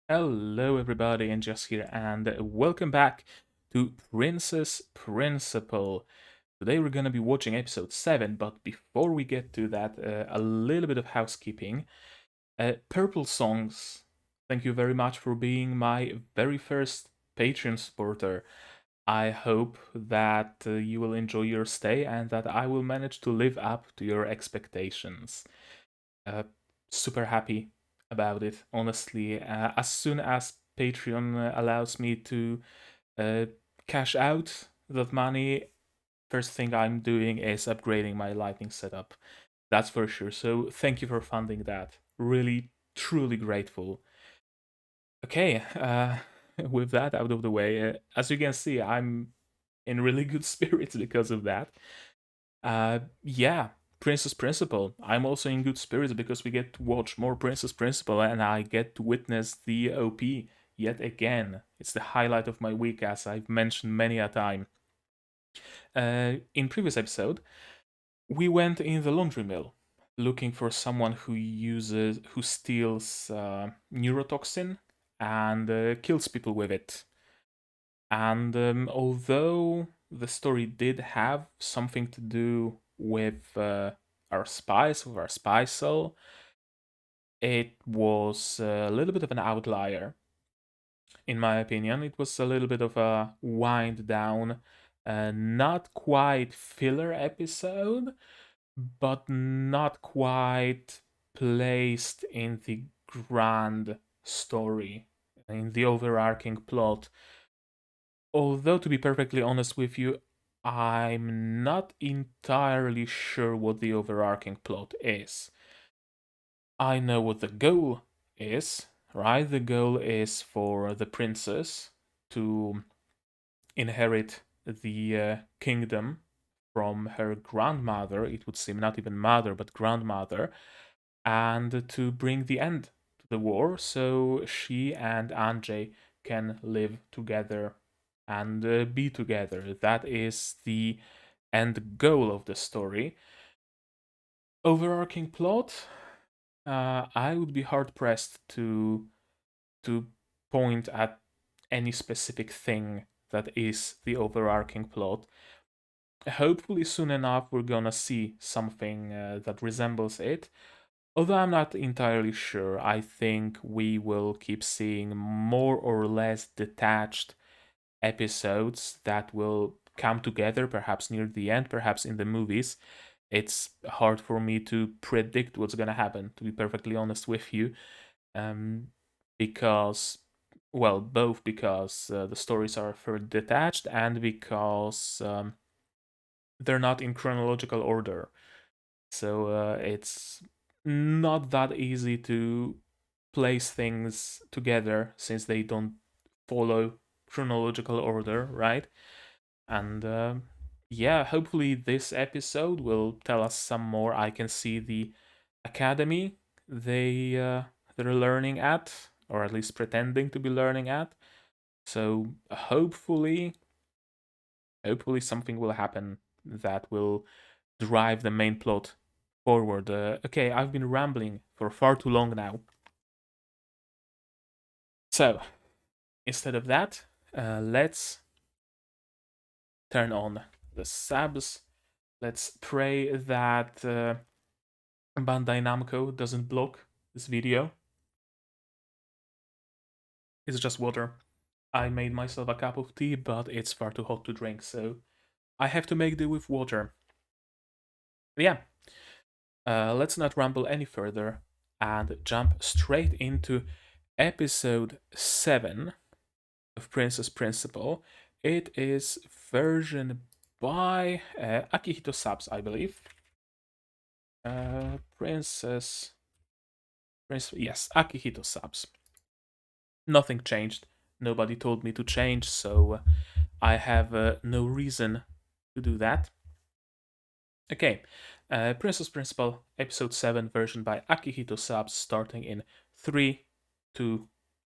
Hello, everybody, and just here, and welcome back to Princess Principal. Today, we're gonna be watching episode 7, but before we get to that, a little bit of housekeeping. Purple Songs, thank you very much for being my very first Patreon supporter. I hope that you will enjoy your stay and that I will manage to live up to your expectations. Uh, Super happy about it, honestly. As soon as Patreon allows me to uh, cash out that money, first thing I'm doing is upgrading my lighting setup. That's for sure. So thank you for funding that. Really, truly grateful. Okay, with that out of the way, as you can see, I'm in really good spirits because of that. Yeah, Princess Principal. I'm also in good spirits because we get to watch more Princess Principal and I get to witness the OP yet again. It's the highlight of my week, as I've mentioned many a time. In previous episode, we went in the laundry mill looking for someone who steals neurotoxin and kills people with it. And although the story did have something to do with with our spy cell, it was a little bit of an outlier, in my opinion. It was a little bit of a wind down, not quite filler episode, but not quite placed in the grand story, in the overarching plot. Although, to be perfectly honest with you, I'm not entirely sure what the overarching plot is. I know what the goal is, right? The goal is for the princess to inherit the kingdom from her grandmother, it would seem, not even mother, but grandmother, and to bring the end to the war so she and Ange can live together and be together. That is the end goal of the story. Overarching plot, I would be hard pressed to point at any specific thing that is the overarching plot. Hopefully, soon enough, we're gonna see something that resembles it. Although I'm not entirely sure, I think we will keep seeing more or less detached episodes that will come together, perhaps near the end, perhaps in the movies. It's hard for me to predict what's gonna happen, to be perfectly honest with you, um, because, well, both because the stories are further detached and because they're not in chronological order. So it's not that easy to place things together since they don't follow chronological order, right? And yeah, hopefully this episode will tell us some more. I can see the academy they're learning at, or at least pretending to be learning at. So hopefully something will happen that will drive the main plot forward. Okay, I've been rambling for far too long now. So instead of that, let's turn on the subs. Let's pray that Bandai Namco doesn't block this video. It's just water. I made myself a cup of tea, but it's far too hot to drink, so I have to make do with water. But yeah, let's not ramble any further and jump straight into episode 7 of Princess Principal. It is version by Akihito Subs, I believe. Yes, Akihito Subs. Nothing changed. Nobody told me to change, so I have no reason to do that. Okay, Princess Principal, episode 7, version by Akihito Subs, starting in 3, 2,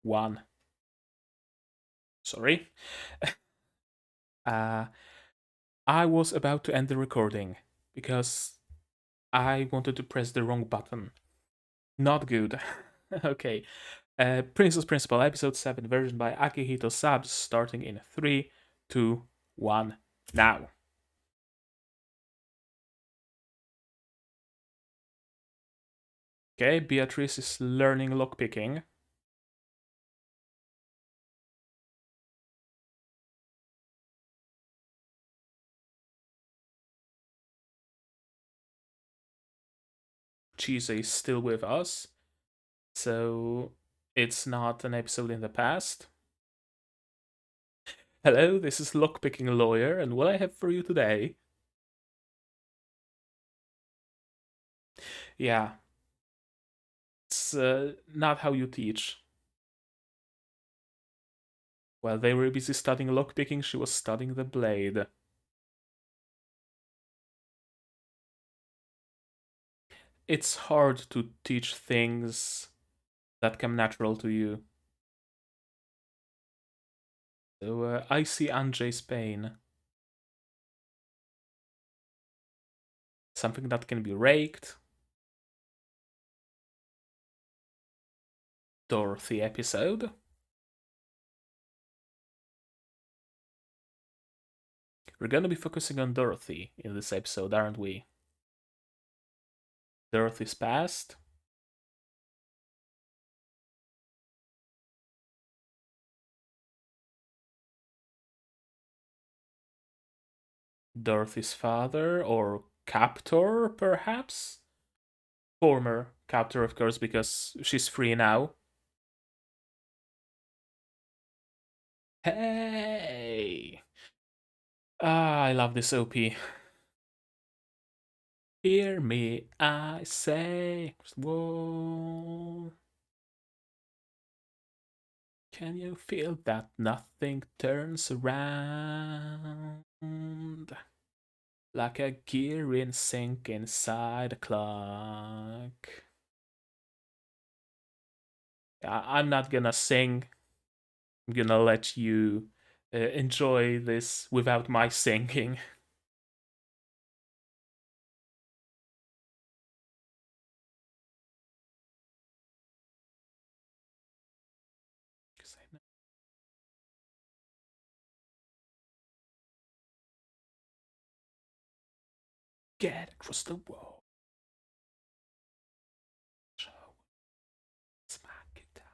1. Sorry. uh, I was about to end the recording because I wanted to press the wrong button. Not good. Okay. Princess Principal, Episode 7, version by Akihito Sabs, starting in 3, 2, 1, now. Okay, Beatrice is learning lockpicking. Chise is still with us, so it's not an episode in the past. Hello, this is Lockpicking Lawyer, and what I have for you today. Yeah, it's not how you teach. While they were busy studying lockpicking, she was studying the blade. It's hard to teach things that come natural to you. So I see Ange's pain. Something that can be raked. Dorothy episode. We're gonna be focusing on Dorothy in this episode, aren't we? Dorothy's past. Dorothy's father, or captor, perhaps? Former captor, of course, because she's free now. Hey! Ah, I love this OP. Hear me, I say. Whoa. Can you feel that nothing turns around? Like a gear in sync inside a clock. I'm not gonna sing. I'm gonna let you enjoy this without my singing. Get across the wall. Smack it down.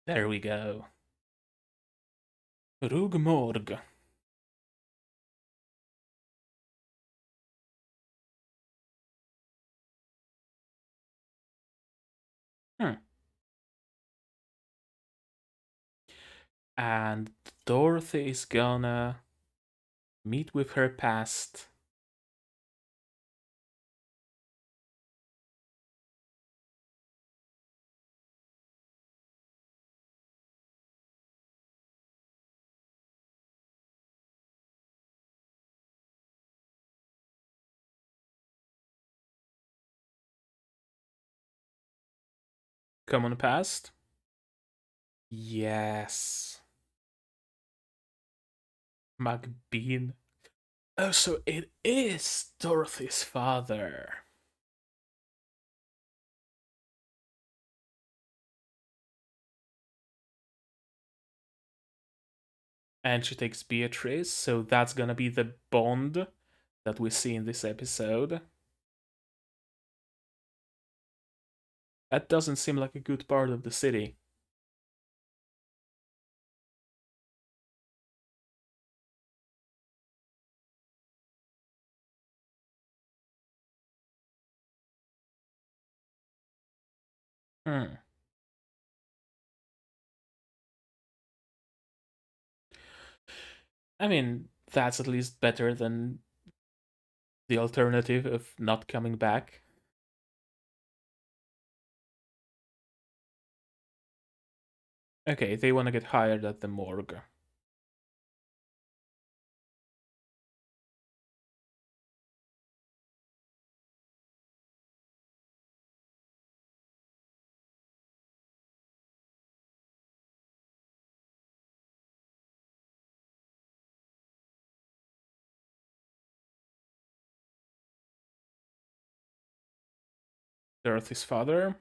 There we go. Morgue. Hmm. And Dorothy is gonna meet with her past. Common past? Yes. McBean. Oh, so it is Dorothy's father. And she takes Beatrice, so that's gonna be the bond that we see in this episode. That doesn't seem like a good part of the city. Hmm. I mean, that's at least better than the alternative of not coming back. Okay, they want to get hired at the morgue. Dorothy's father.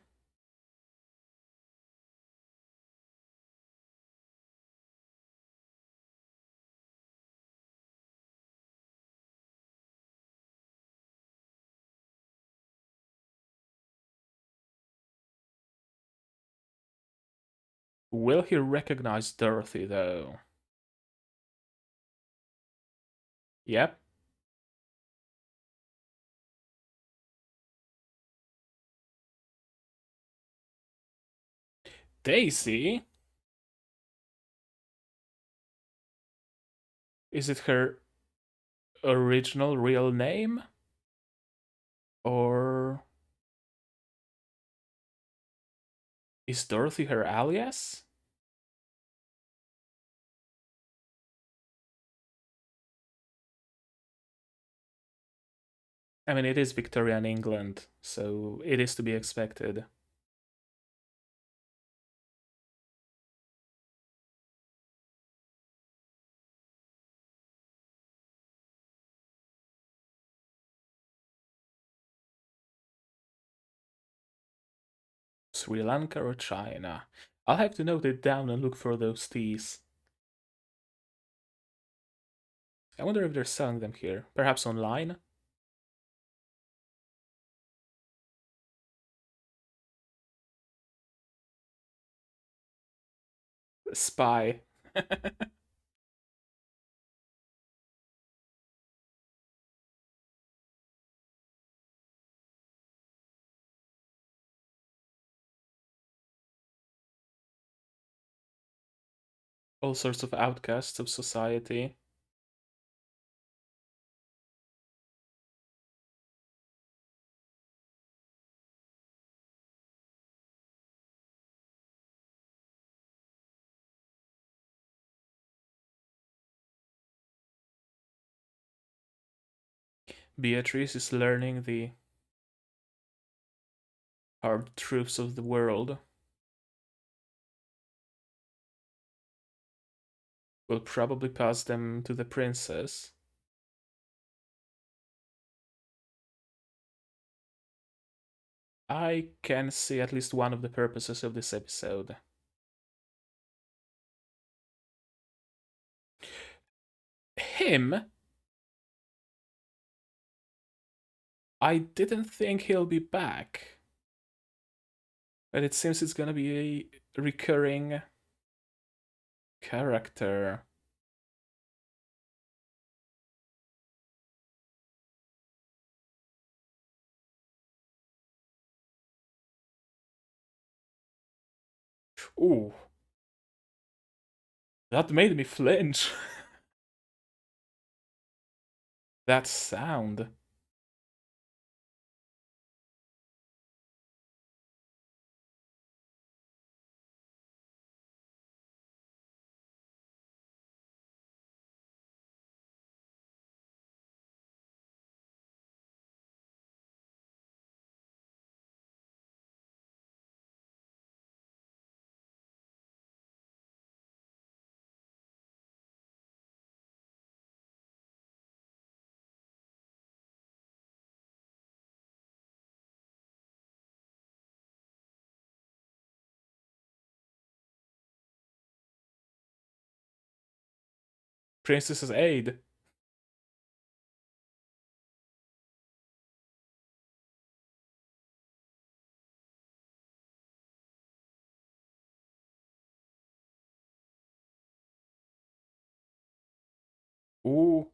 Will he recognize Dorothy, though? Yep. Daisy? Is it her original real name? Or is Dorothy her alias? I mean, it is Victorian England, so it is to be expected. Sri Lanka or China? I'll have to note it down and look for those teas. I wonder if they're selling them here. Perhaps online? Spy. All sorts of outcasts of society. Beatrice is learning the hard truths of the world. Will probably pass them to the princess. I can see at least one of the purposes of this episode. Him? I didn't think he'll be back. But it seems it's gonna be a recurring character. Ooh, that made me flinch. That sound. Princess's aid. Ooh,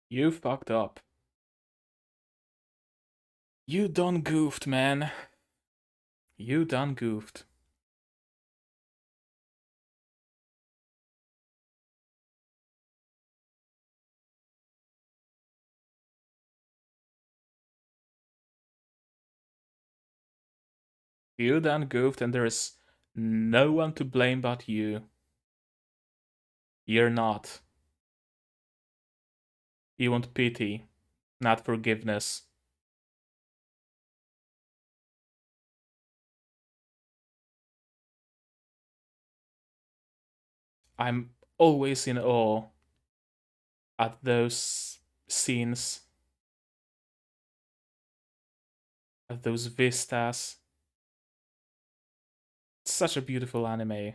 you fucked up. You done goofed, man. You done goofed. You done goofed, and there is no one to blame but you. You're not. You want pity, not forgiveness. I'm always in awe at those scenes, at those vistas. It's such a beautiful anime.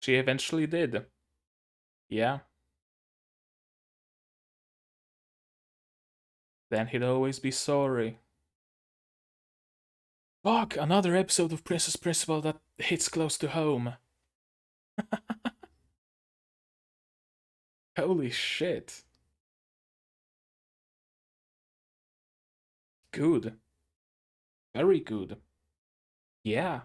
She eventually did. Yeah. Then he'd always be sorry. Fuck, another episode of Princess Principal that hits close to home. Holy shit. Good. Very good. Yeah.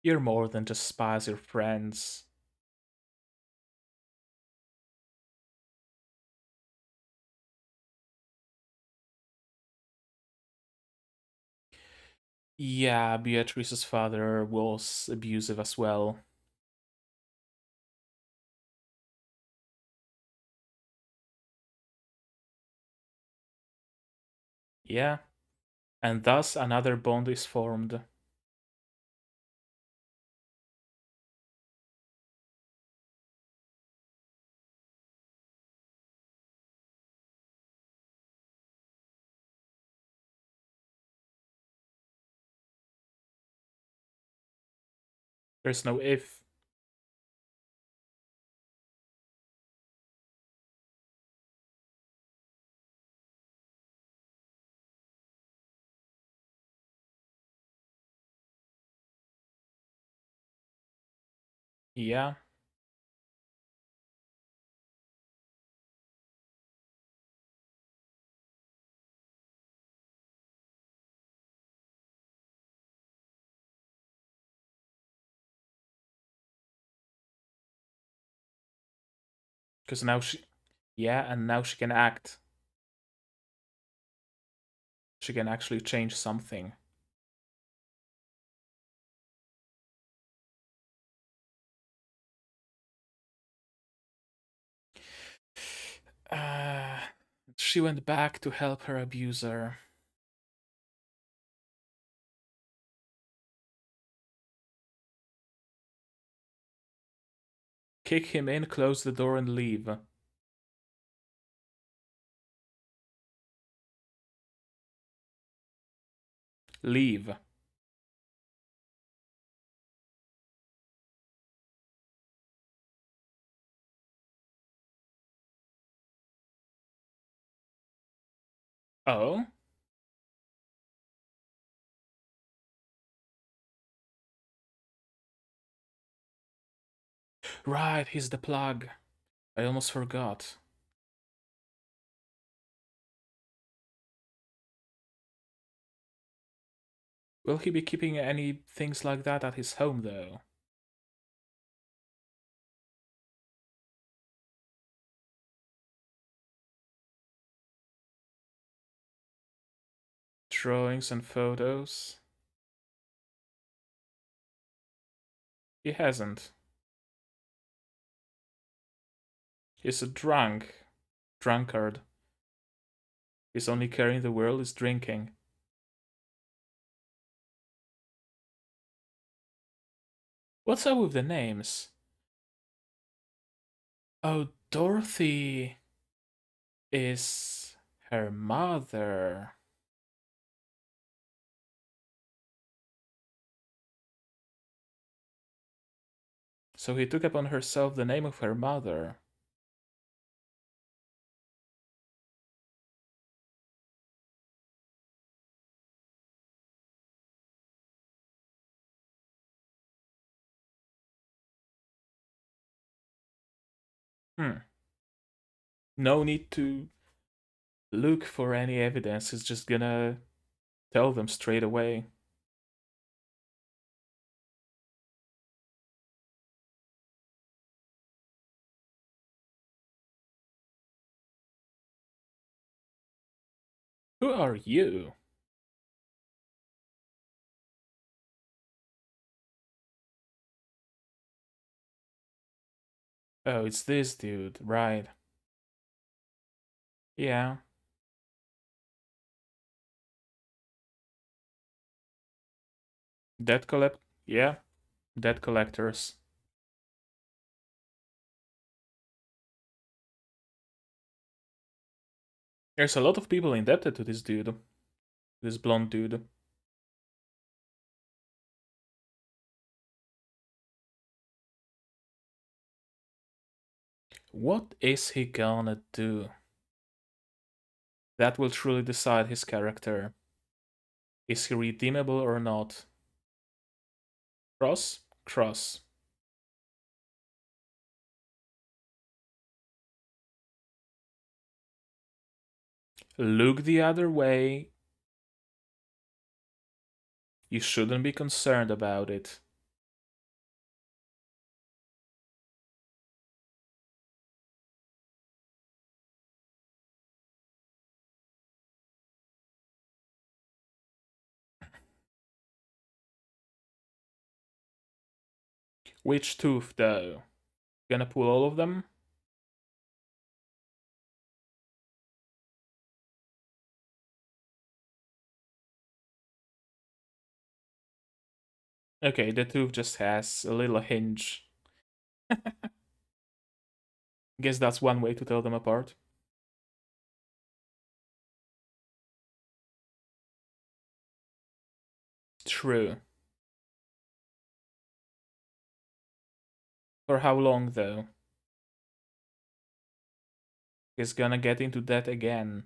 You're more than just spies, you're friends. Yeah, Beatrice's father was abusive as well. Yeah. And thus another bond is formed. There's no if. Yeah. Because now she. Yeah, and now she can act. She can actually change something. Uh, she went back to help her abuser. Kick him in, close the door, and leave. Leave. Oh? Right, he's the plug. I almost forgot. Will he be keeping any things like that at his home, though? Drawings and photos? He hasn't. He's a drunkard. His only care in the world is drinking. What's up with the names? Oh, Dorothy is her mother. So he took upon herself the name of her mother. Hmm. No need to look for any evidence. He's just gonna tell them straight away. Who are you? Oh, it's this dude, right? Yeah. Debt collect. Yeah, debt collectors. There's a lot of people indebted to this dude, this blonde dude. What is he gonna do? That will truly decide his character. Is he redeemable or not? Cross? Cross. Look the other way. You shouldn't be concerned about it. Which tooth, though? Gonna pull all of them? Okay, the tooth just has a little hinge. Guess that's one way to tell them apart. True. For how long, though? He's gonna get into that again.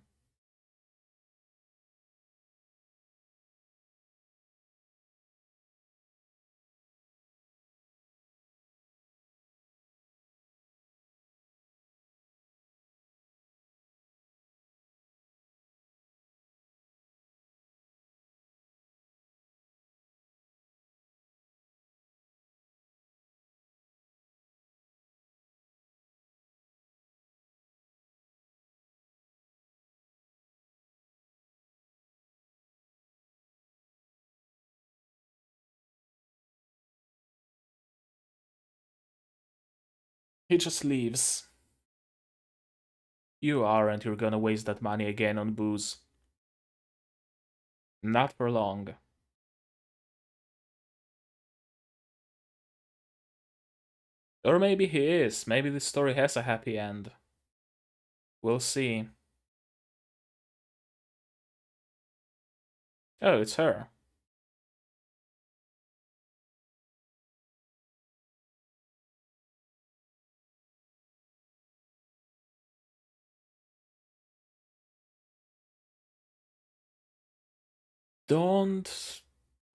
He just leaves. You aren't, you're gonna waste that money again on booze. Not for long. Or maybe he is. Maybe this story has a happy end. We'll see. Oh, it's her. Don't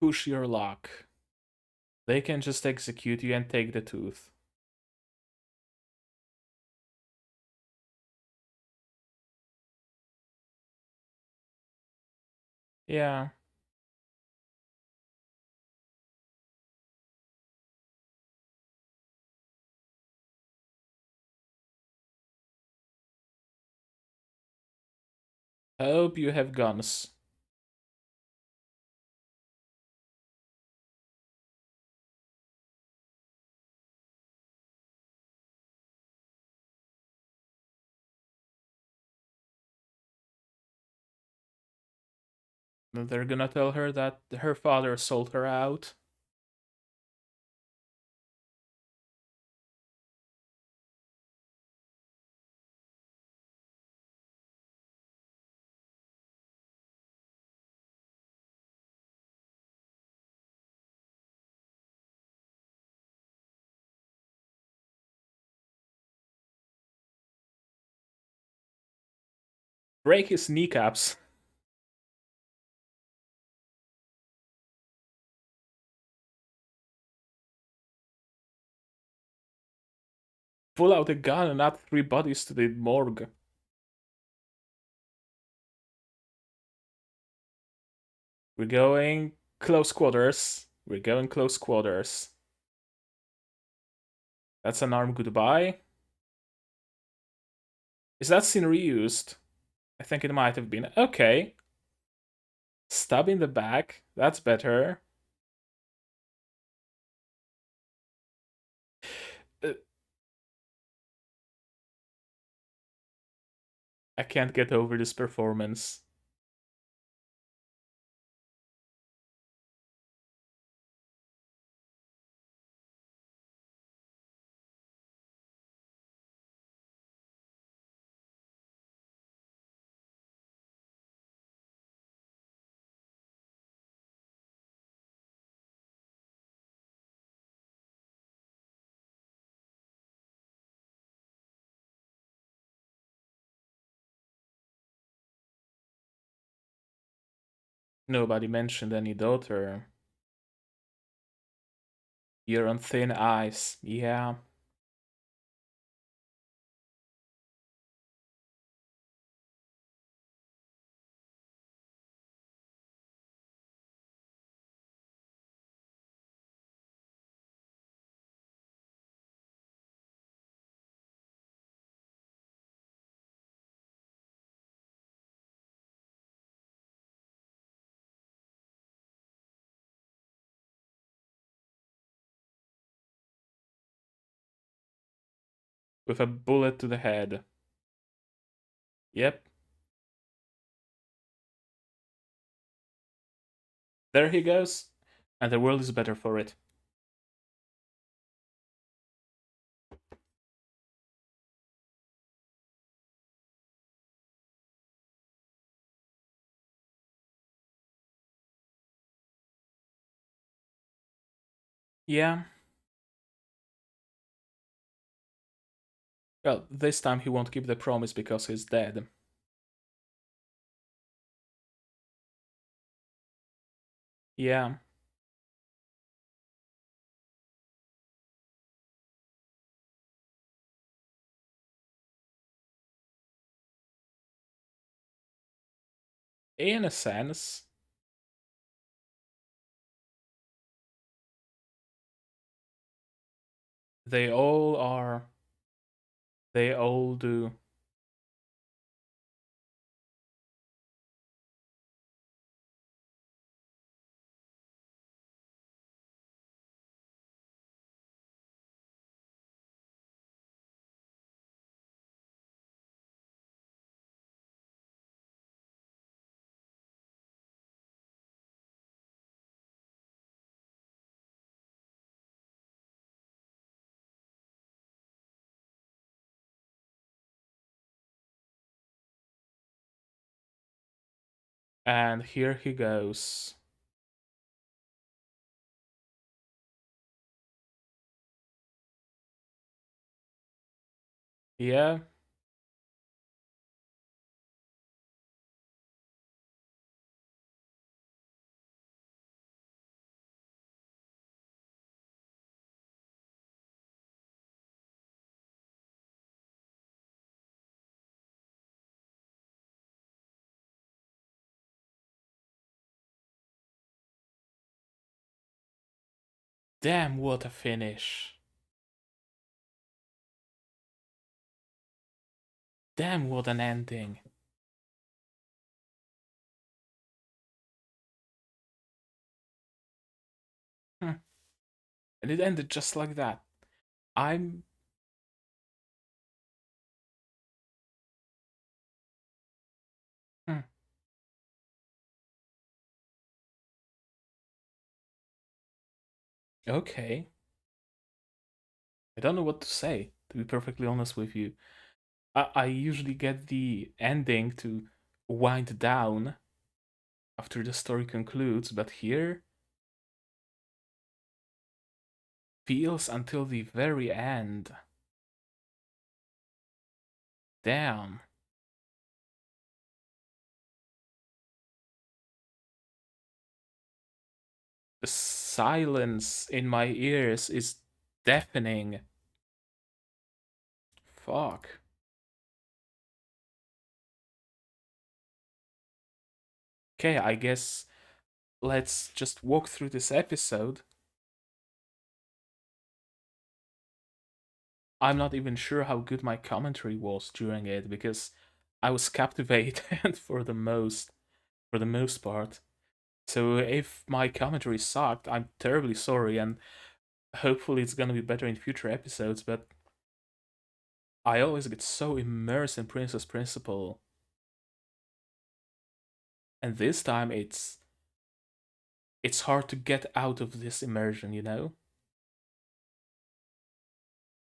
push your luck. They can just execute you and take the tooth. Yeah. Hope you have guns. They're gonna tell her that her father sold her out. Break his kneecaps. pull out a gun and add 3 bodies to the morgue. We're going close quarters. We're going close quarters. That's an arm goodbye. Is that scene reused? I think it might have been. Okay. Stab in the back. That's better. Uh, I can't get over this performance. Nobody mentioned any daughter. You're on thin ice. Yeah. With a bullet to the head. Yep. There he goes. And the world is better for it. Yeah. Well, this time he won't keep the promise because he's dead. Yeah. In a sense. They all are. They all do. And here he goes. Yeah. Damn, what a finish. Damn, what an ending. Hmm. And it ended just like that. I'm. Hmm. Okay. I don't know what to say, to be perfectly honest with you. I usually get the ending to wind down after the story concludes, but here feels until the very end. Damn. The silence in my ears is deafening. fuck? Okay, I guess let's just walk through this episode. I'm not even sure how good my commentary was during it because I was captivated for the most part. So if my commentary sucked, I'm terribly sorry, and hopefully it's gonna be better in future episodes. But I always get so immersed in Princess Principal, and this time it's hard to get out of this immersion, you know,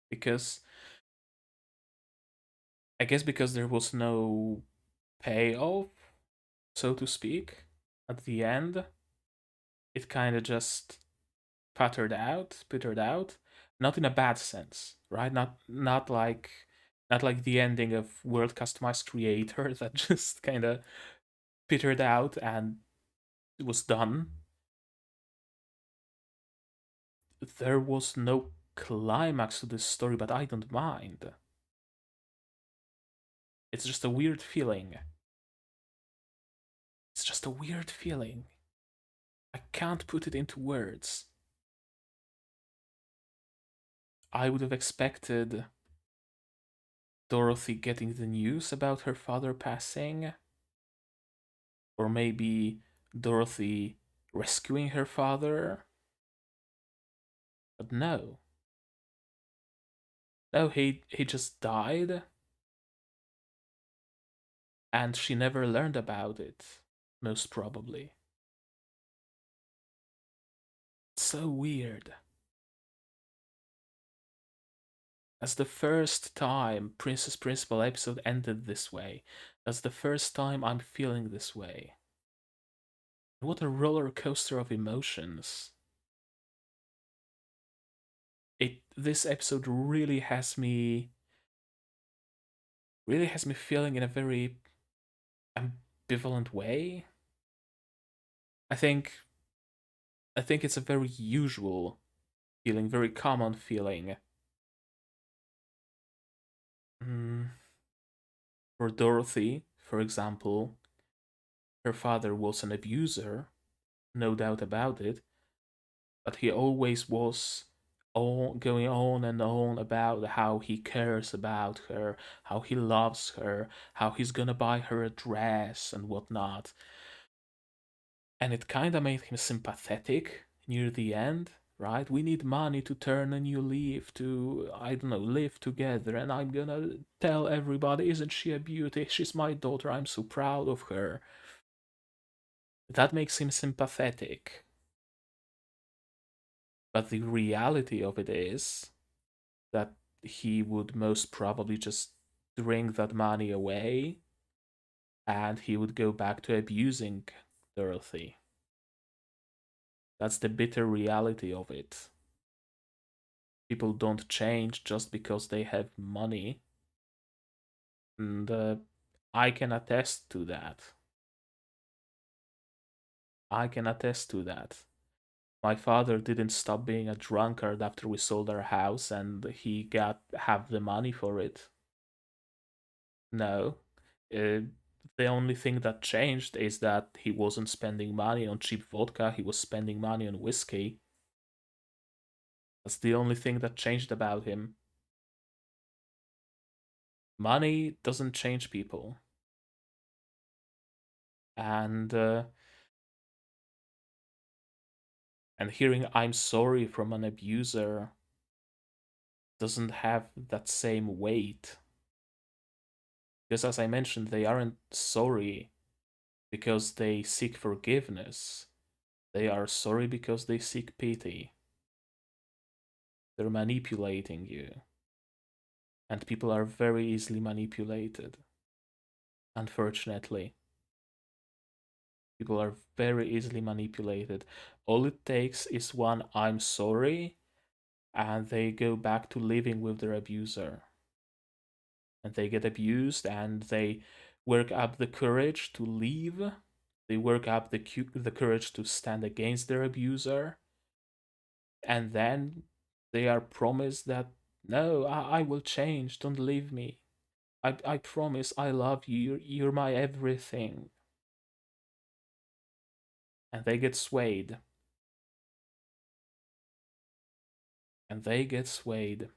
because I guess because there was no payoff, so to speak, at the end. It kind of just petered out, not in a bad sense, right? Not like the ending of World Customized Creator that just kind of petered out and it was done. There was no climax to this story, but I don't mind. It's just a weird feeling. It's just a weird feeling. I can't put it into words. I would have expected Dorothy getting the news about her father passing, or maybe Dorothy rescuing her father. But no. No, he just died, and she never learned about it, most probably. It's so weird. That's the first time Princess Principal episode ended this way. That's the first time I'm feeling this way. What a roller coaster of emotions. This episode really has me feeling in a very ambivalent way. I think I think it's a very usual feeling, very common feeling. Mm, for Dorothy, for example, her father was an abuser, no doubt about it, but he always was all going on and on about how he cares about her, how he loves her, how he's gonna buy her a dress and whatnot. And it kinda made him sympathetic near the end, right? We need money to turn a new leaf, to, I don't know, live together, and I'm gonna tell everybody, isn't she a beauty? She's my daughter, I'm so proud of her. That makes him sympathetic. But the reality of it is that he would most probably just drink that money away and he would go back to abusing Dorothy. That's the bitter reality of it. People don't change just because they have money. And I can attest to that. I can attest to that. My father didn't stop being a drunkard after we sold our house and he got half the money for it. No. Uh, the only thing that changed is that he wasn't spending money on cheap vodka, he was spending money on whiskey. That's the only thing that changed about him. Money doesn't change people. And hearing I'm sorry from an abuser doesn't have that same weight. Because as I mentioned, they aren't sorry because they seek forgiveness. They are sorry because they seek pity. They're manipulating you. And people are very easily manipulated. Unfortunately. People are very easily manipulated. All it takes is one I'm sorry, and they go back to living with their abuser. And they get abused and they work up the courage to leave. They work up the courage to stand against their abuser. And then they are promised that No, I will change. Don't leave me. I promise I love you. You're my everything. And they get swayed. And they get swayed.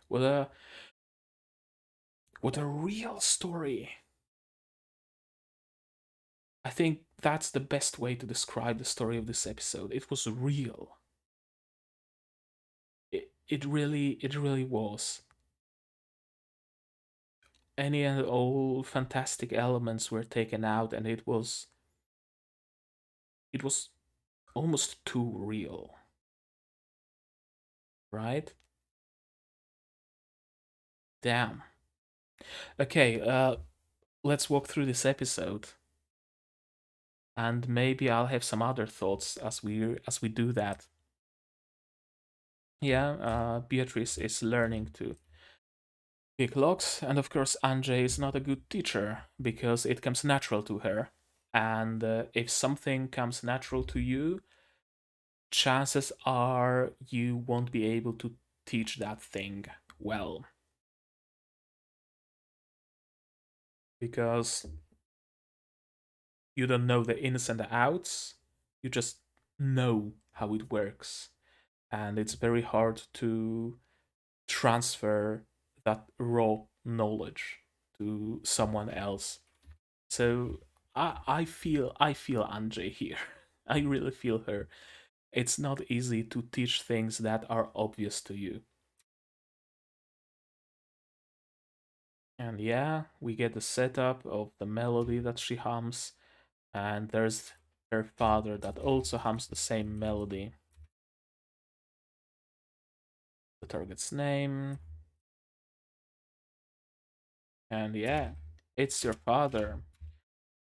With a real story. I think that's the best way to describe the story of this episode. It was real. It really was. Any and all fantastic elements were taken out, and it was almost too real, right? Damn. Okay, let's walk through this episode, and maybe I'll have some other thoughts as we do that. Yeah, Beatrice is learning to pick locks, and of course, Ange is not a good teacher because it comes natural to her. And if something comes natural to you, chances are you won't be able to teach that thing well. Because you don't know the ins and the outs, you just know how it works. And it's very hard to transfer that raw knowledge to someone else. So I feel Anjay here. I really feel her. It's not easy to teach things that are obvious to you. And yeah, we get the setup of the melody that she hums, and there's her father that also hums the same melody. The target's name, and yeah, it's your father.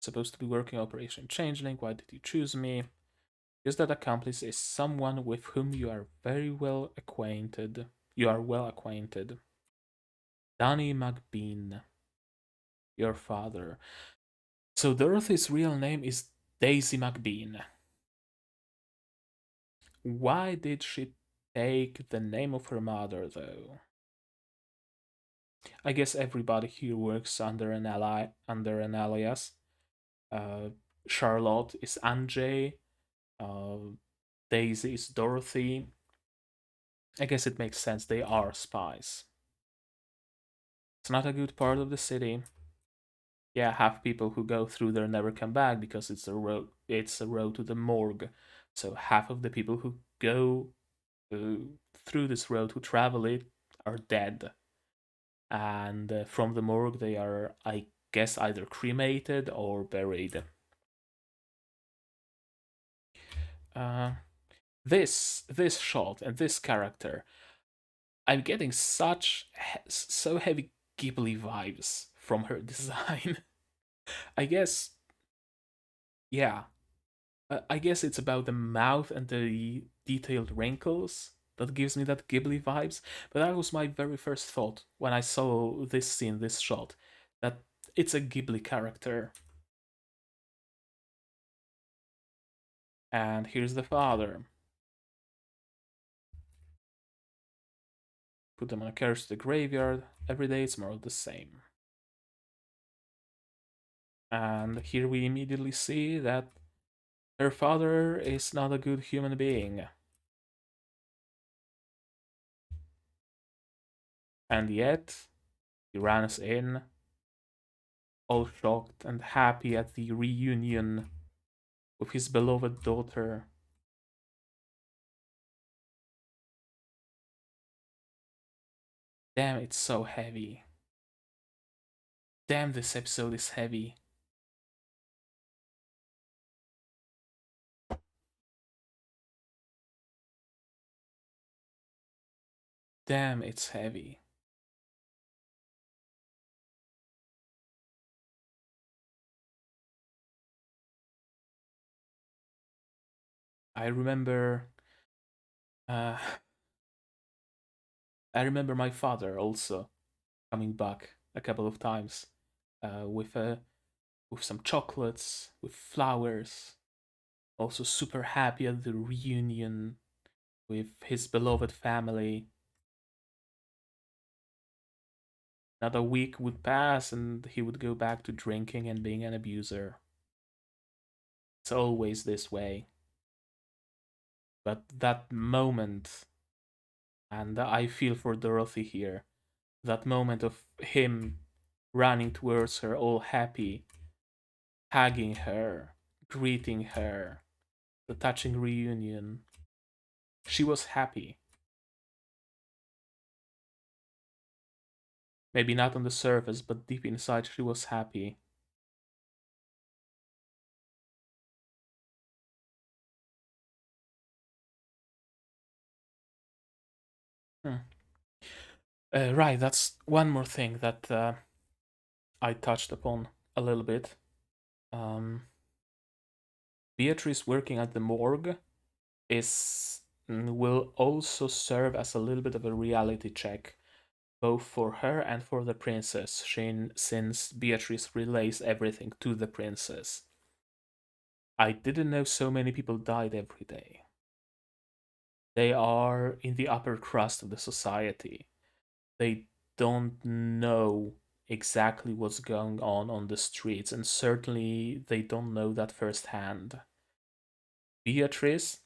Supposed to be working Operation Changeling. Why did you choose me? Because that accomplice is someone with whom you are very well acquainted. You are well acquainted. Danny McBean, your father. So Dorothy's real name is Daisy McBean. Why did she take the name of her mother, though? I guess everybody here works under an alias. Uh, Charlotte is Anjay. Uh, Daisy is Dorothy. I guess it makes sense. They are spies. It's not a good part of the city. Yeah, half people who go through there never come back because it's a road. It's a road to the morgue. So half of the people who go through this road, who travel it, are dead. And from the morgue, they are, I guess, either cremated or buried. Uh, this shot and this character, I'm getting so heavy Ghibli vibes from her design. I guess, yeah, I guess it's about the mouth and the detailed wrinkles that gives me that Ghibli vibes. But that was my very first thought when I saw this scene, this shot, that it's a Ghibli character. And here's the father. Put them on a carriage to the graveyard. Every day it's more of the same. And here we immediately see that her father is not a good human being. And yet, he runs in, all shocked and happy at the reunion with his beloved daughter. Damn, it's so heavy. Damn, this episode is heavy. Damn, it's heavy. I remember. Uh, I remember my father also coming back a couple of times, with some chocolates, with flowers. Also super happy at the reunion. with his beloved family. Not a week would pass and he would go back to drinking and being an abuser. It's always this way. But that moment, and I feel for Dorothy here, that moment of him running towards her all happy, hugging her, greeting her, the touching reunion. She was happy. Maybe not on the surface, but deep inside she was happy. Hmm. Right, that's one more thing that I touched upon a little bit. Um, Beatrice working at the morgue is will also serve as a little bit of a reality check, both for her and for the princess, since Beatrice relays everything to the princess. I didn't know so many people died every day. They are in the upper crust of the society. They don't know exactly what's going on the streets, and certainly they don't know that firsthand. Beatrice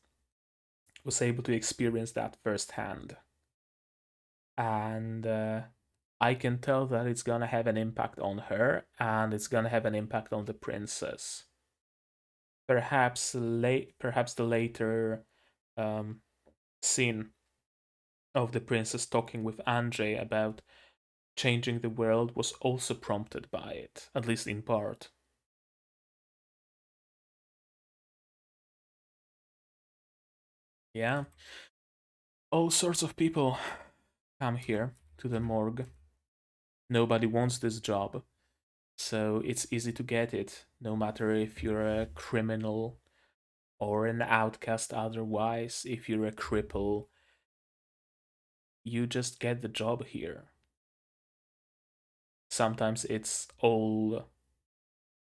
was able to experience that firsthand, and I can tell that it's gonna have an impact on her, and it's gonna have an impact on the princess. Perhaps the later um, scene of the princess talking with Ange about changing the world was also prompted by it, at least in part. Yeah, all sorts of people come here to the morgue. Nobody wants this job, so it's easy to get it, no matter if you're a criminal or an outcast otherwise. If you're a cripple, you just get the job here. Sometimes it's all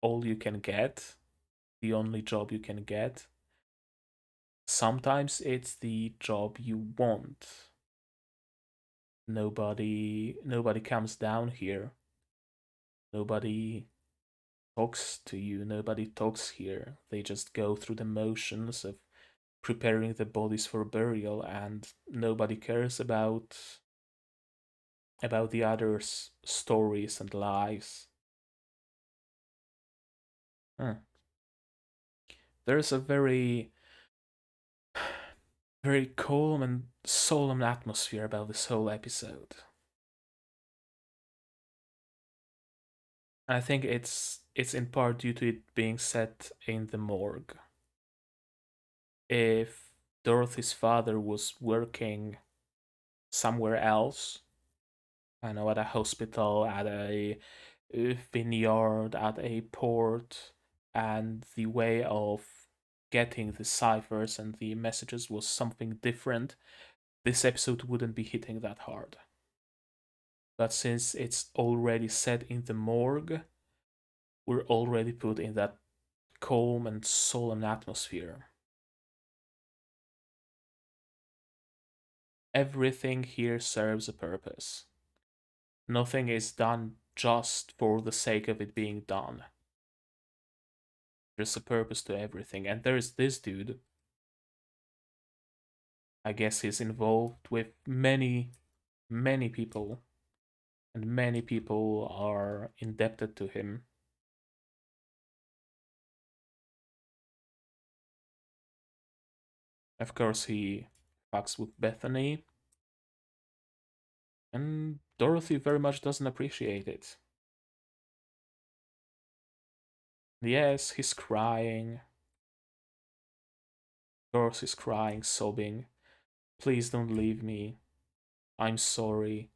you can get, the only job you can get. Sometimes it's the job you want. Nobody comes down here. Nobody talks to you. Nobody talks here. They just go through the motions of preparing the bodies for burial, and nobody cares about the others' stories and lives. Huh. There's a very calm and solemn atmosphere about this whole episode. I think it's in part due to it being set in the morgue. If Dorothy's father was working somewhere else, I know, at a hospital, at a vineyard, at a port, and the way of getting the ciphers and the messages was something different, this episode wouldn't be hitting that hard. But since it's already set in the morgue, we're already put in that calm and solemn atmosphere. Everything here serves a purpose. Nothing is done just for the sake of it being done. There's a purpose to everything, and there's this dude. I guess he's involved with many people, and many people are indebted to him. Of course, he fucks with Bethany, and Dorothy very much doesn't appreciate it. Yes, he's crying. Of course, he's crying, sobbing. Please don't leave me. I'm sorry.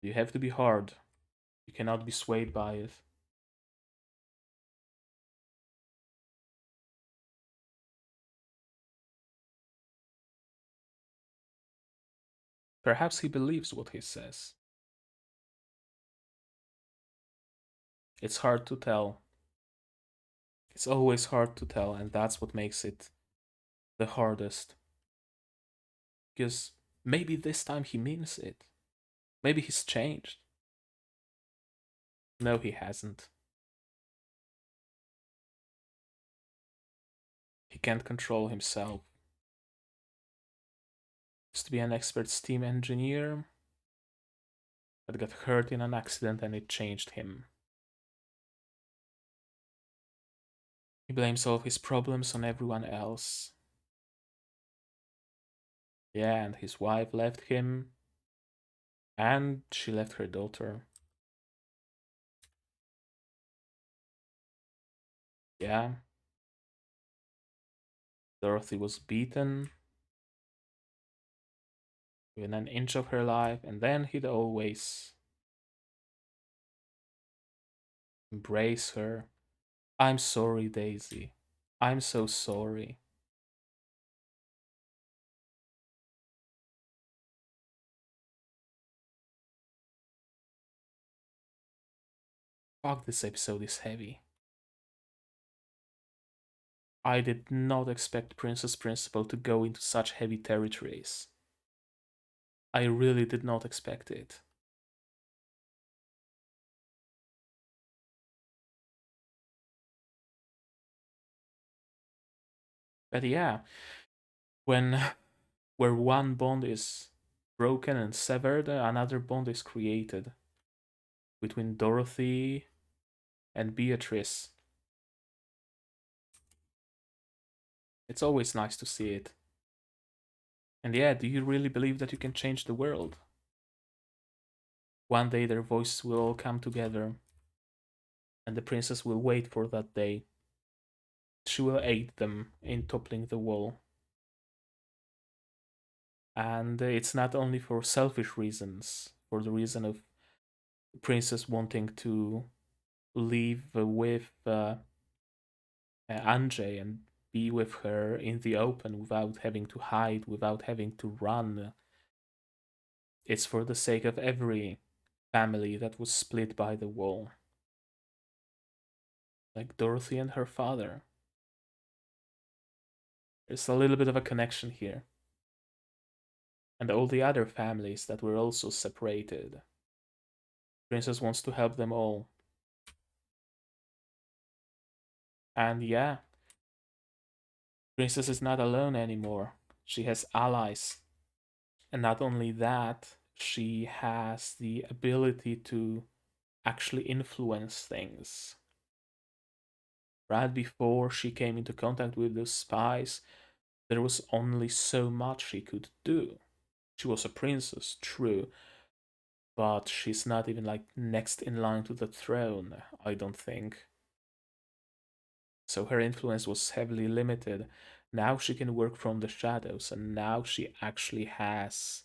You have to be hard. You cannot be swayed by it. Perhaps he believes what he says. It's hard to tell. It's always hard to tell, and that's what makes it the hardest. Because maybe this time he means it. Maybe he's changed. No, he hasn't. He can't control himself. Used to be an expert steam engineer, but got hurt in an accident and it changed him. He blames all of his problems on everyone else. Yeah, and his wife left him, and she left her daughter. Yeah, Dorothy was beaten within an inch of her life, and then he'd always embrace her. I'm sorry, Daisy. I'm so sorry. Fuck, this episode is heavy. I did not expect Princess Principal to go into such heavy territories. I really did not expect it. But yeah, when where one bond is broken and severed, another bond is created between Dorothy and Beatrice. It's always nice to see it. And yeah, do you really believe that you can change the world? One day their voices will all come together, and the princess will wait for that day. She will aid them in toppling the wall. And it's not only for selfish reasons, for the reason of the princess wanting to live with Ange and be with her in the open without having to hide, without having to run. It's for the sake of every family that was split by the wall. Like Dorothy and her father. There's a little bit of a connection here. And all the other families that were also separated. Princess wants to help them all. And yeah, Princess is not alone anymore. She has allies. And not only that, she has the ability to actually influence things. Right before she came into contact with the spies, there was only so much she could do. She was a princess, true, but she's not even like next in line to the throne, I don't think. So her influence was heavily limited. Now she can work from the shadows, and now she actually has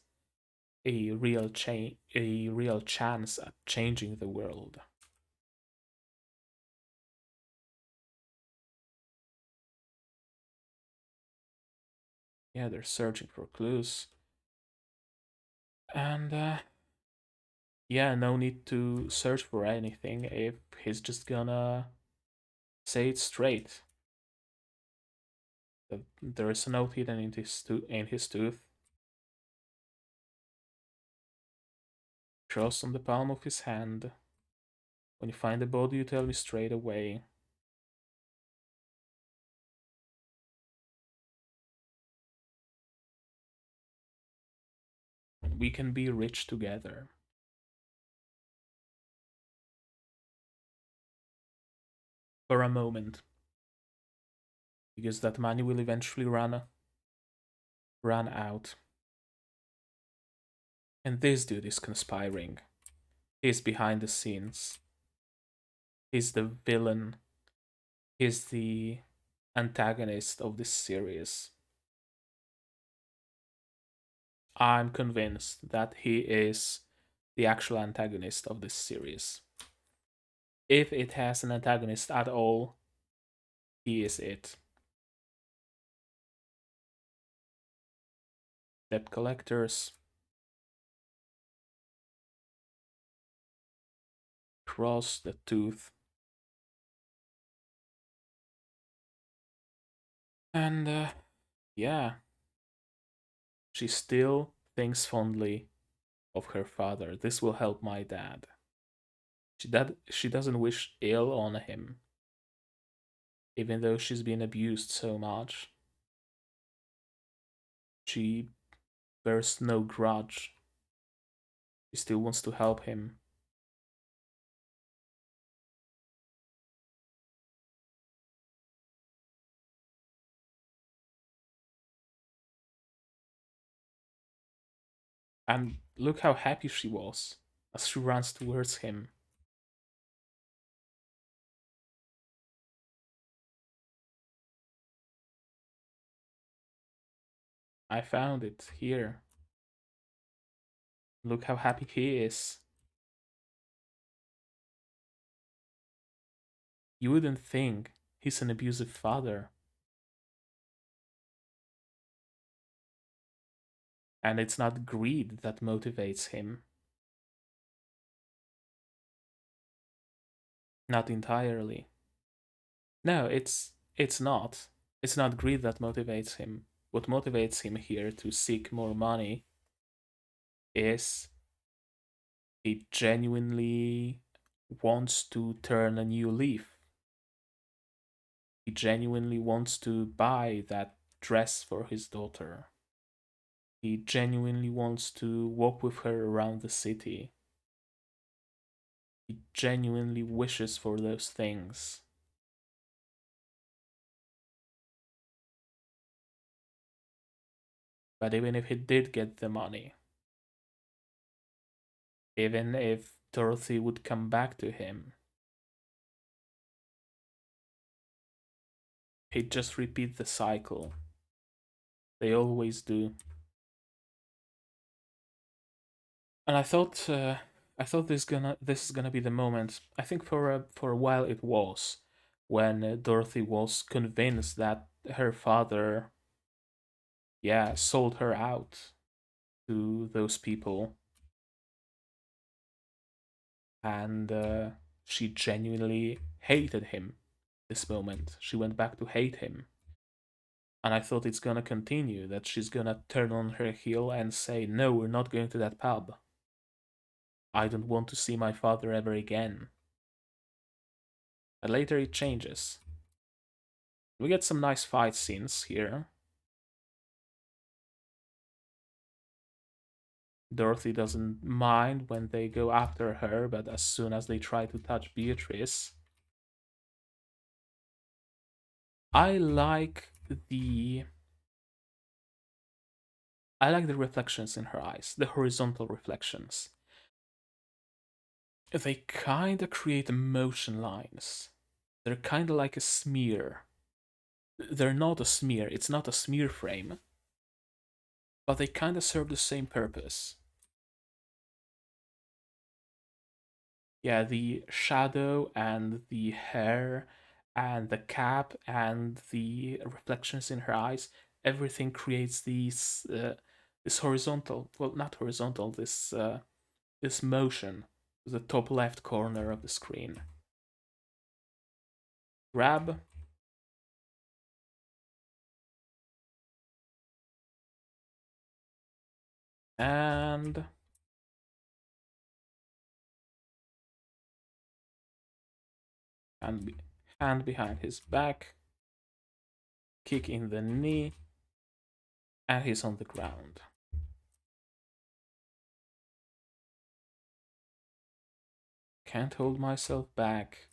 a real chance at changing the world. Yeah, they're searching for clues. And yeah, no need to search for anything if he's just gonna say it straight. There is a note hidden in his tooth, crossed on the palm of his hand. When you find the body, you tell me straight away. We can be rich together. For a moment, because that money will eventually run out. And this dude is conspiring. He's behind the scenes. He's the villain. He's the antagonist of this series. I'm convinced that he is the actual antagonist of this series. If it has an antagonist at all, he is it. Debt collectors, cross the tooth. And yeah, she still thinks fondly of her father. This will help my dad. She doesn't wish ill on him, even though she's been abused so much. She bears no grudge. She still wants to help him. And look how happy she was as she runs towards him. I found it here. Look how happy he is. You wouldn't think he's an abusive father. And it's not greed that motivates him. Not entirely. No, it's not. It's not greed that motivates him. What motivates him here to seek more money is he genuinely wants to turn a new leaf. He genuinely wants to buy that dress for his daughter. He genuinely wants to walk with her around the city. He genuinely wishes for those things. But even if he did get the money, even if Dorothy would come back to him, he'd just repeat the cycle. They always do. And I thought this is gonna be the moment. I think for a while it was when Dorothy was convinced that her father, yeah, sold her out to those people, and she genuinely hated him. This moment, she went back to hate him, and I thought it's gonna continue. That she's gonna turn on her heel and say, "No, we're not going to that pub. I don't want to see my father ever again." But later it changes. We get some nice fight scenes here. Dorothy doesn't mind when they go after her, but as soon as they try to touch Beatrice, I like the I like the reflections in her eyes, the horizontal reflections. They kinda create motion lines. They're kinda like a smear. They're not a smear, it's not a smear frame, but they kinda serve the same purpose. Yeah, the shadow and the hair and the cap and the reflections in her eyes, everything creates this horizontal, well, not horizontal, this motion to the top left corner of the screen. Grab, and hand, hand behind his back, kick in the knee, and he's on the ground. Can't hold myself back.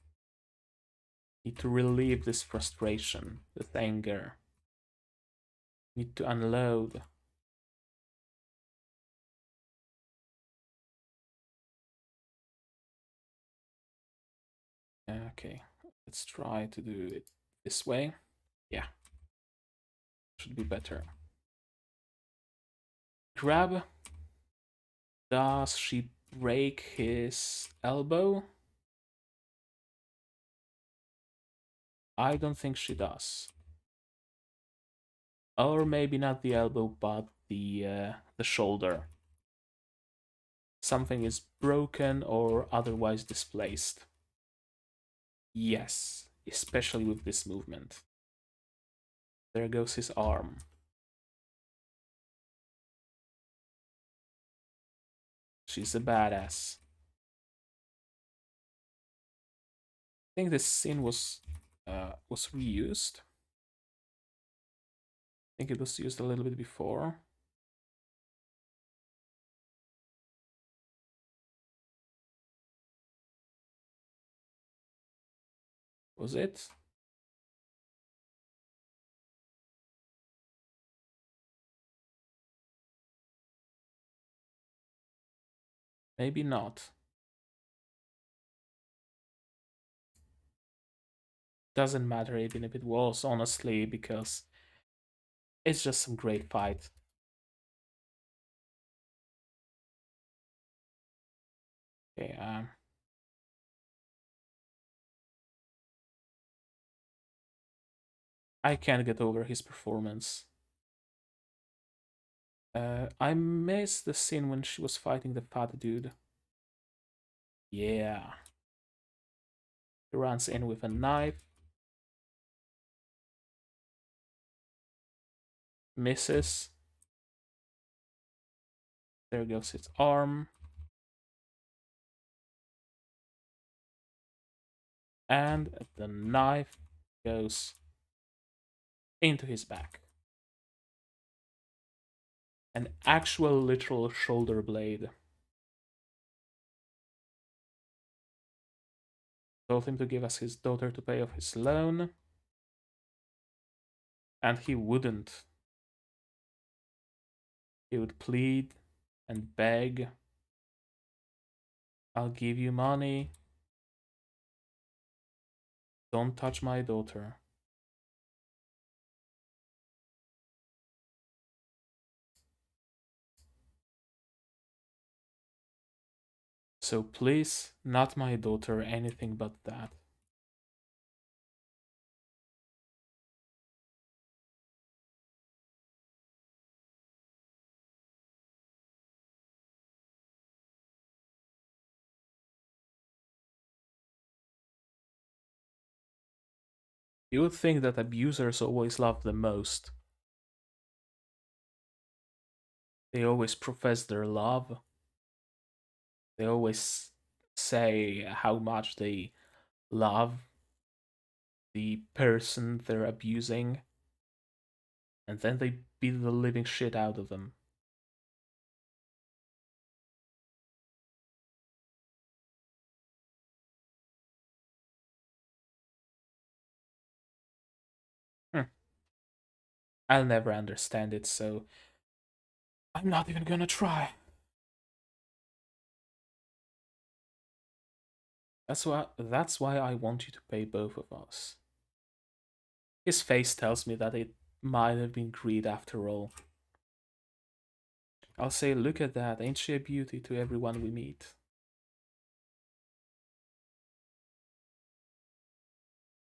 Need to relieve this frustration, this anger. Need to unload. Okay, let's try to do it this way. Yeah, should be better. Grab. Does she break his elbow? I don't think she does. Or maybe not the elbow, but the shoulder. Something is broken or otherwise displaced. Yes, especially with this movement. There goes his arm. She's a badass. I think this scene was reused. I think it was used a little bit before. Was it? Maybe not. Doesn't matter even if it was, honestly, because it's just some great fight. Okay, I can't get over his performance. I missed the scene when she was fighting the fat dude. Yeah. He runs in with a knife. Misses. There goes its arm. And the knife goes into his back. An actual literal shoulder blade. Told him to give us his daughter to pay off his loan. And he wouldn't. He would plead and beg. I'll give you money. Don't touch my daughter. So please, not my daughter, anything but that. You would think that abusers always love the most. They always profess their love. They always say how much they love the person they're abusing. And then they beat the living shit out of them. I'll never understand it, so I'm not even gonna try. That's why I want you to pay both of us. His face tells me that it might have been greed after all. I'll say, look at that, ain't she a beauty to everyone we meet?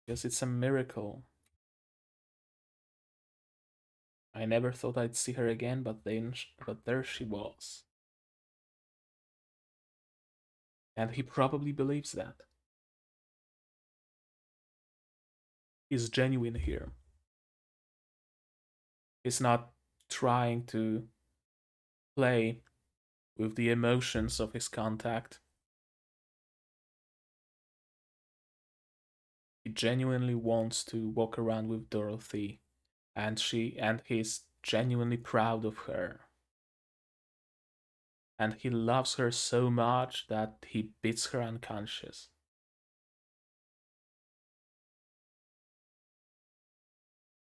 Because it's a miracle. I never thought I'd see her again, but there she was. And he probably believes that. He's genuine here. He's not trying to play with the emotions of his contact. He genuinely wants to walk around with Dorothy, and he's genuinely proud of her. And he loves her so much that he beats her unconscious.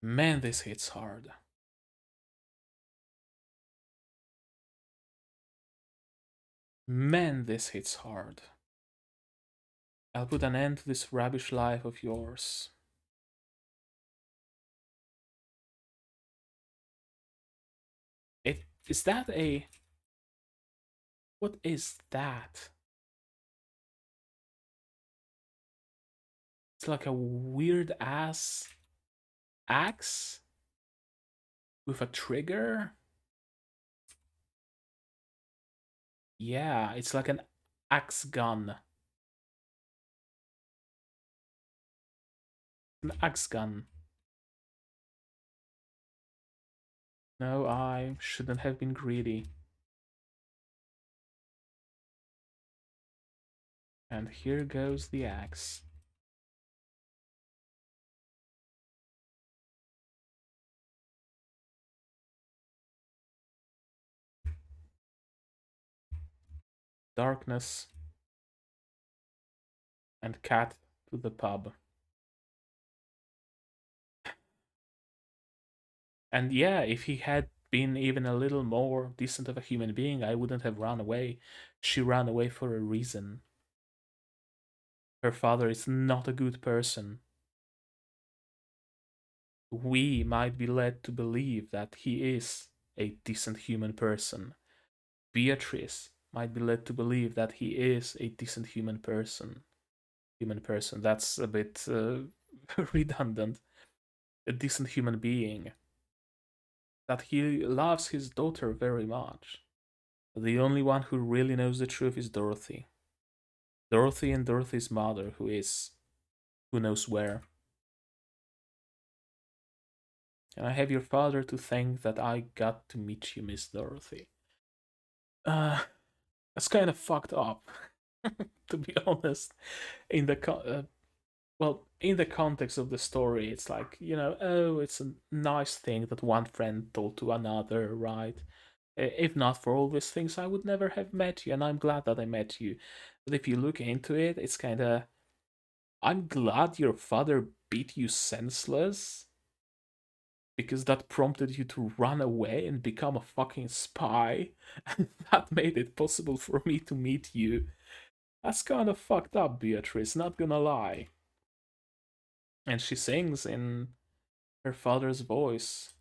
Man, this hits hard. Man, this hits hard. I'll put an end to this rubbish life of yours. Is that a... What is that? It's like a weird ass axe with a trigger. Yeah, it's like an axe gun. An axe gun. No, I shouldn't have been greedy. And here goes the axe. Darkness and cat to the pub. And yeah, if he had been even a little more decent of a human being, I wouldn't have run away. She ran away for a reason. Her father is not a good person. We might be led to believe that he is a decent human person. Beatrice might be led to believe that he is a decent human person. That's a bit redundant. A decent human being. That he loves his daughter very much. The only one who really knows the truth is Dorothy. Dorothy and Dorothy's mother, who is who knows where. And I have your father to thank that I got to meet you, Miss Dorothy. That's kind of fucked up, to be honest. In the well, in the context of the story, it's like, oh, it's a nice thing that one friend told to another, right? If not for all these things, I would never have met you, and I'm glad that I met you. But if you look into it, it's kind of, I'm glad your father beat you senseless because that prompted you to run away and become a fucking spy. And that made it possible for me to meet you. That's kind of fucked up, Beatrice, not gonna lie. And she sings in her father's voice,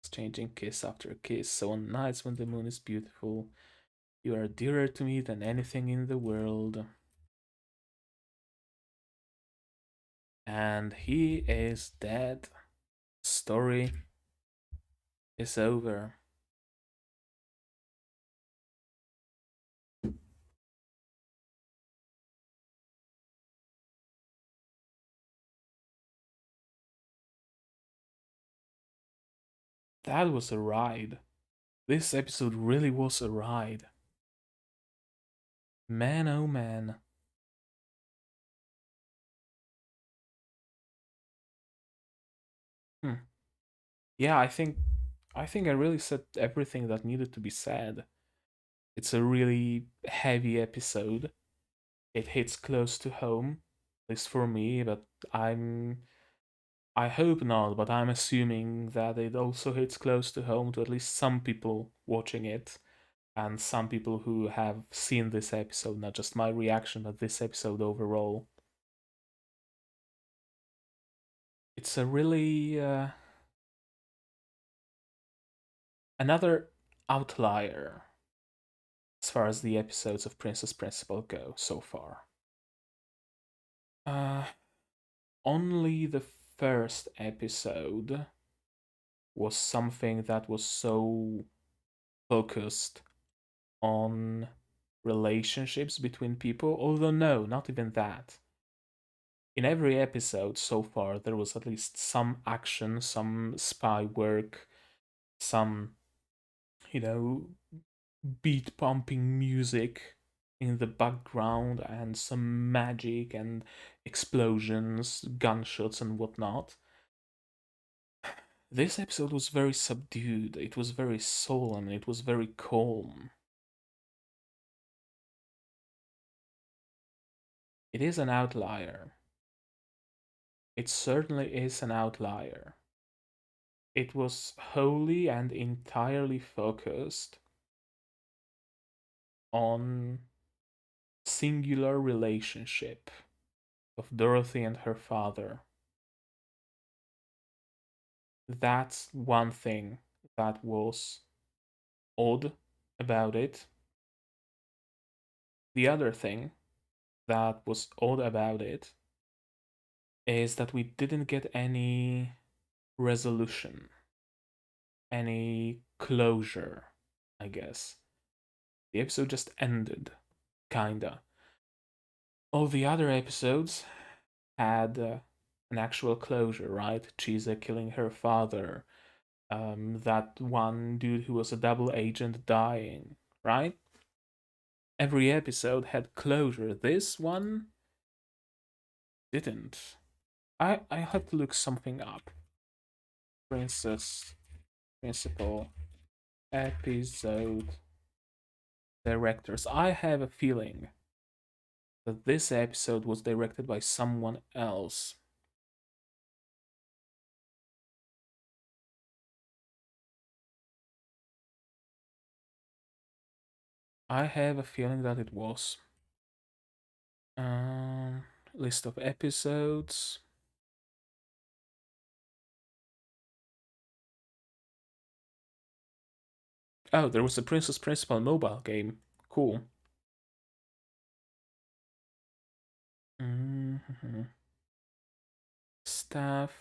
exchanging kiss after kiss. So on nights when the moon is beautiful, you are dearer to me than anything in the world. And he is dead. Story is over. That was a ride. This episode really was a ride. Man, oh man. Hmm. Yeah, I think I really said everything that needed to be said. It's a really heavy episode. It hits close to home, at least for me, but I hope not, but I'm assuming that it also hits close to home to at least some people watching it and some people who have seen this episode, not just my reaction, but this episode overall. It's a really another outlier as far as the episodes of Princess Principal go so far. Uh, Only the first episode was something that was so focused on relationships between people, although, no, not even that. In every episode so far, there was at least some action, some spy work, some, you know, beat pumping music in the background, and some magic and explosions, gunshots, and whatnot. This episode was very subdued, it was very solemn, it was very calm. It is an outlier. It certainly is an outlier. It was wholly and entirely focused on singular relationship of Dorothy and her father. That's one thing that was odd about it. The other thing that was odd about it is that we didn't get any resolution, any closure, I guess. The episode just ended, kinda. All the other episodes had an actual closure, right? Chise killing her father, That one dude who was a double agent dying, right? Every episode had closure. This one didn't. I had to look something up. Princess Principal episode directors. I have a feeling that this episode was directed by someone else. I have a feeling that it was. Um, List of episodes. Oh, there was a Princess Principal mobile game. Cool. Mm-hmm. Staff.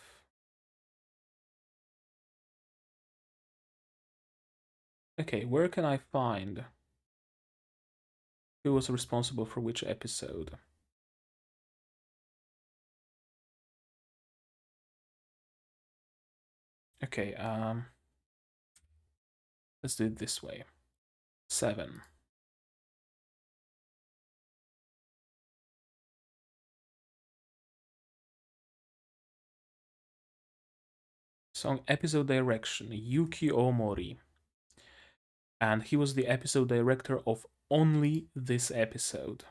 Okay, where can I find who was responsible for which episode? Okay, let's do it this way. 7. Song episode direction, Yuki Omori. And he was the episode director of only this episode.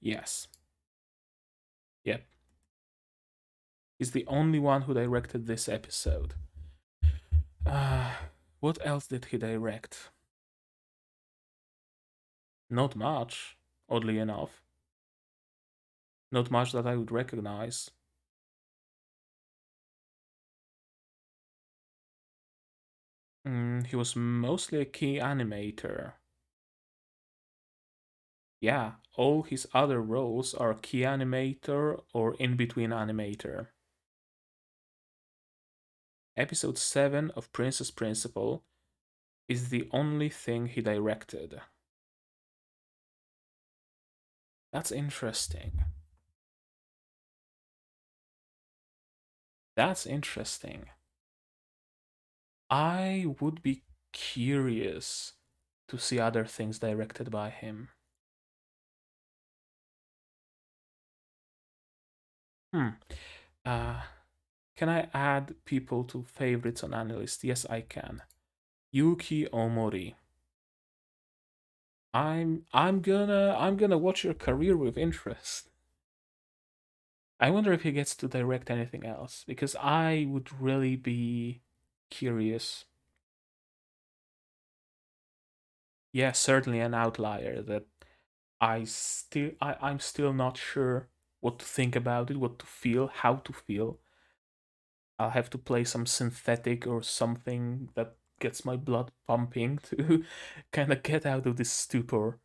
Yes. Yep. He's the only one who directed this episode. Uh, what else did he direct? Not much, oddly enough. Not much that I would recognize. He was mostly a key animator. Yeah, all his other roles are key animator or in-between animator. Episode 7 of Princess Principal is the only thing he directed. That's interesting. That's interesting. I would be curious to see other things directed by him. Hmm. Uh, can I add people to favorites on Analyst? Yes, I can. Yuki Omori. I'm gonna watch your career with interest. I wonder if he gets to direct anything else because I would really be curious. Yeah, certainly an outlier that I'm still not sure what to think about it, what to feel, how to feel. I'll have to play some synthetic or something that gets my blood pumping to kind of get out of this stupor.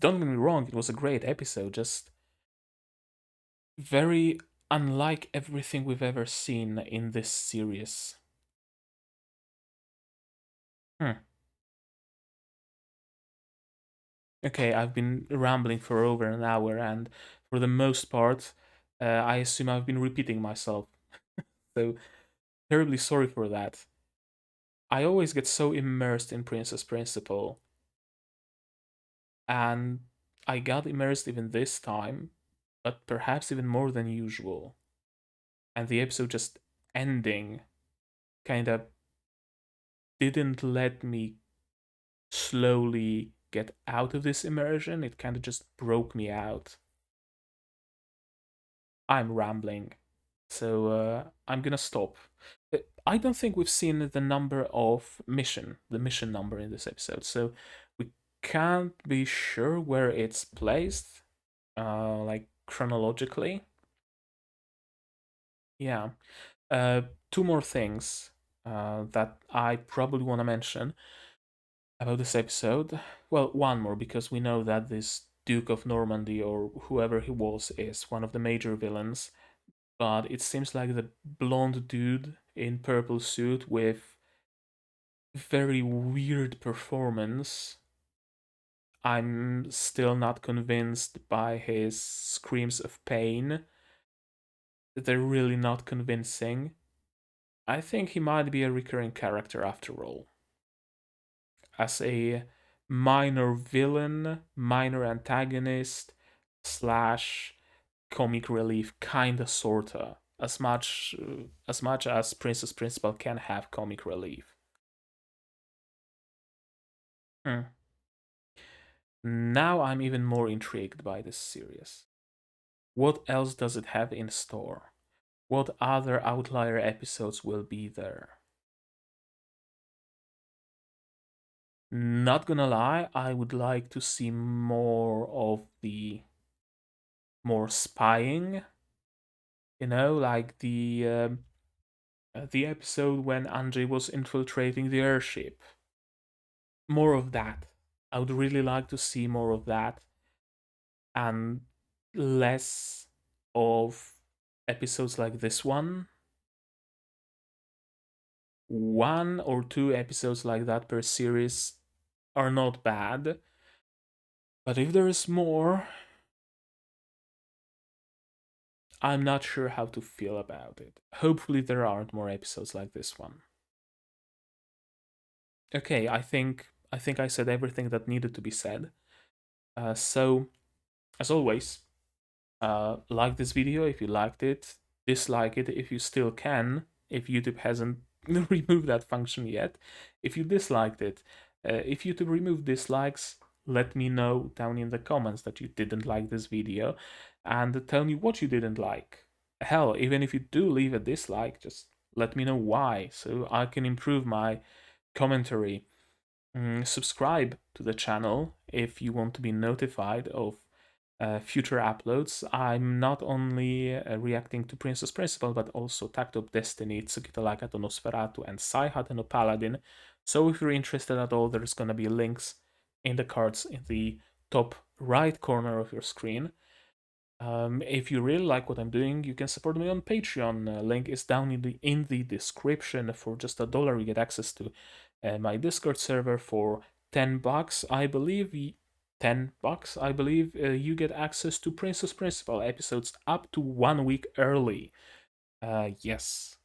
Don't get me wrong, it was a great episode, just very unlike everything we've ever seen in this series. Hmm. Okay, I've been rambling for over an hour, and for the most part, I assume I've been repeating myself. So, terribly sorry for that. I always get so immersed in Princess Principal, and I got immersed even this time, but perhaps even more than usual. And the episode just ending kind of didn't let me slowly get out of this immersion. It kind of just broke me out. I'm rambling, so I'm gonna stop. I don't think we've seen the number of the mission number in this episode, so we can't be sure where it's placed, like chronologically. Yeah. Two more things that I probably want to mention about this episode. Well, one more because we know that this Duke of Normandy or whoever he was is one of the major villains, but it seems like the blonde dude in purple suit with very weird performance. I'm still not convinced by his screams of pain. they're really not convincing. I think he might be a recurring character after all. As a minor villain, minor antagonist, slash comic relief, kinda sorta. As much as Princess Principal can have comic relief. Hmm. Now I'm even more intrigued by this series. What else does it have in store? What other outlier episodes will be there? Not gonna lie, I would like to see more of the more spying. Like the episode when Ange was infiltrating the airship. More of that. I would really like to see more of that, and less of episodes like this one. One or two episodes like that per series are not bad, but if there is more, I'm not sure how to feel about it. Hopefully there aren't more episodes like this one. Okay, I think I said everything that needed to be said. So as always, like this video if you liked it, dislike it if you still can, if YouTube hasn't removed that function yet. If you disliked it, if YouTube removed dislikes, let me know down in the comments that you didn't like this video, and tell me what you didn't like. Hell, even if you do leave a dislike, just let me know why, so I can improve my commentary. Subscribe to the channel if you want to be notified of future uploads. I'm not only reacting to Princess Principal, but also Tact of Destiny, Tsukita Lakato Nosferatu, and Saihat no Paladin. So if you're interested at all, there's gonna be links in the cards in the top right corner of your screen. If you really like what I'm doing, you can support me on Patreon. Link is down in the description. For just $1, you get access to my Discord server. For $10, I believe, $10, I believe, you get access to Princess Principal episodes up to 1 week early. Yes,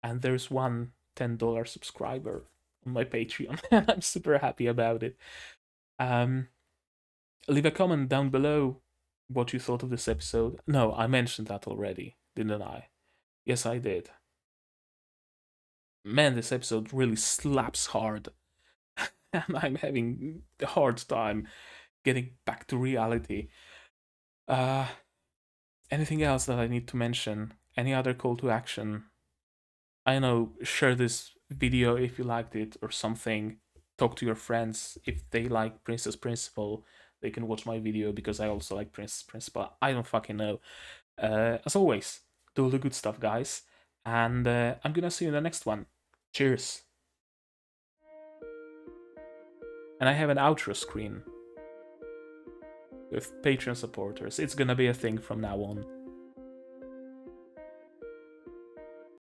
and there's one $10 subscriber on my Patreon, and I'm super happy about it. Leave a comment down below what you thought of this episode. No, I mentioned that already, didn't I? Yes, I did. Man, this episode really slaps hard. And I'm having a hard time getting back to reality. Uh, Anything else that I need to mention? Any other call to action? I know, share this video if you liked it or something. Talk to your friends if they like Princess Principal. They can watch my video because I also like Princess Principal. I don't fucking know. As always, do all the good stuff, guys. And I'm gonna see you in the next one. Cheers. And I have an outro screen with Patreon supporters. It's gonna be a thing from now on.